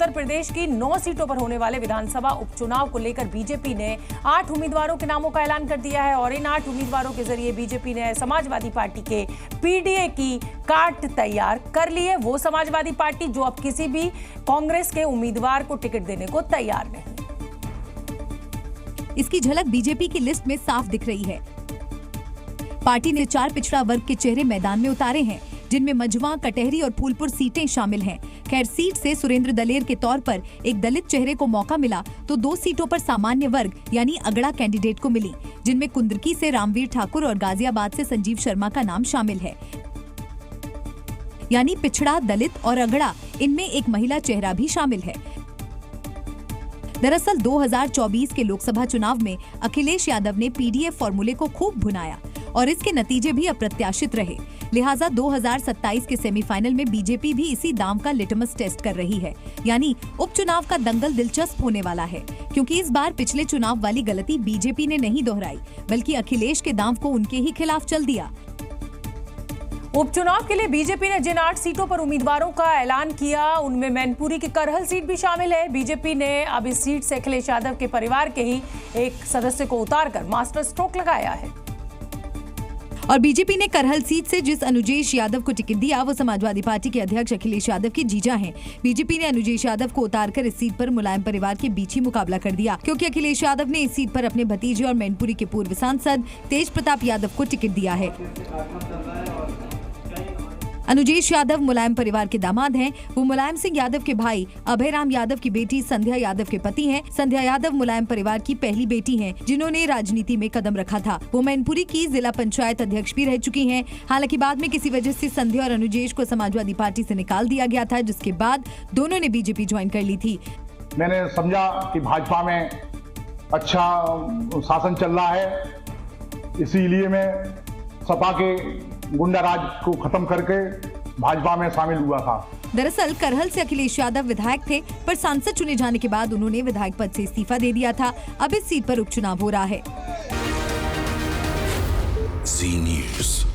उत्तर प्रदेश की 9 सीटों पर होने वाले विधानसभा उपचुनाव को लेकर बीजेपी ने 8 उम्मीदवारों के नामों का ऐलान कर दिया है और इन 8 उम्मीदवारों के जरिए बीजेपी ने समाजवादी पार्टी के पीडीए की कार्ड तैयार कर ली है। वो समाजवादी पार्टी जो अब किसी भी कांग्रेस के उम्मीदवार को टिकट देने को तैयार नहीं। इसकी झलक बीजेपी की लिस्ट में साफ दिख रही है। पार्टी ने 4 पिछड़ा वर्ग के चेहरे मैदान में उतारे हैं, जिनमें मझवा, कटहरी और फूलपुर सीटें शामिल हैं। खैर, सीट से सुरेंद्र दलेर के तौर पर एक दलित चेहरे को मौका मिला तो 2 सीटों पर सामान्य वर्ग यानी अगड़ा कैंडिडेट को मिली, जिनमें कुंदरकी से रामवीर ठाकुर और गाजियाबाद से संजीव शर्मा का नाम शामिल है। यानी पिछड़ा, दलित और अगड़ा, इनमें एक महिला चेहरा भी शामिल है। दरअसल 2024 के लोकसभा चुनाव में अखिलेश यादव ने पीडीए फॉर्मूले को खूब भुनाया और इसके नतीजे भी अप्रत्याशित रहे। लिहाजा 2027 के सेमीफाइनल में बीजेपी भी इसी दांव का लिटमस टेस्ट कर रही है। यानी उपचुनाव का दंगल दिलचस्प होने वाला है, क्योंकि इस बार पिछले चुनाव वाली गलती बीजेपी ने नहीं दोहराई, बल्कि अखिलेश के दांव को उनके ही खिलाफ चल दिया। उपचुनाव के लिए बीजेपी ने जिन 8 सीटों पर उम्मीदवारों का ऐलान किया, उनमें मैनपुरी की करहल सीट भी शामिल है। बीजेपी ने अब इस सीट से अखिलेश यादव के परिवार के ही एक सदस्य को उतारकर मास्टर स्ट्रोक लगाया है। और बीजेपी ने करहल सीट से जिस अनुजेश यादव को टिकट दिया, वो समाजवादी पार्टी के अध्यक्ष अखिलेश यादव के जीजा हैं। बीजेपी ने अनुजेश यादव को उतारकर इस सीट पर मुलायम परिवार के बीच ही मुकाबला कर दिया, क्योंकि अखिलेश यादव ने इस सीट पर अपने भतीजे और मैनपुरी के पूर्व सांसद तेज प्रताप यादव को टिकट दिया है। अनुजेश यादव मुलायम परिवार के दामाद हैं। वो मुलायम सिंह यादव के भाई अभय राम यादव की बेटी संध्या यादव के पति हैं। संध्या यादव मुलायम परिवार की पहली बेटी हैं, जिन्होंने राजनीति में कदम रखा था। वो मैनपुरी की जिला पंचायत अध्यक्ष भी रह चुकी हैं। हालांकि बाद में किसी वजह से संध्या और अनुजेश को समाजवादी पार्टी से निकाल दिया गया था, जिसके बाद दोनों ने बीजेपी ज्वाइन कर ली थी। मैंने समझा कि भाजपा में अच्छा शासन चल रहा है, इसीलिए मैं सपा के गुंडाराज को खत्म करके भाजपा में शामिल हुआ था। दरअसल करहल से अखिलेश यादव विधायक थे, पर सांसद चुने जाने के बाद उन्होंने विधायक पद से इस्तीफा दे दिया था। अब इस सीट पर उपचुनाव हो रहा है। Zee News।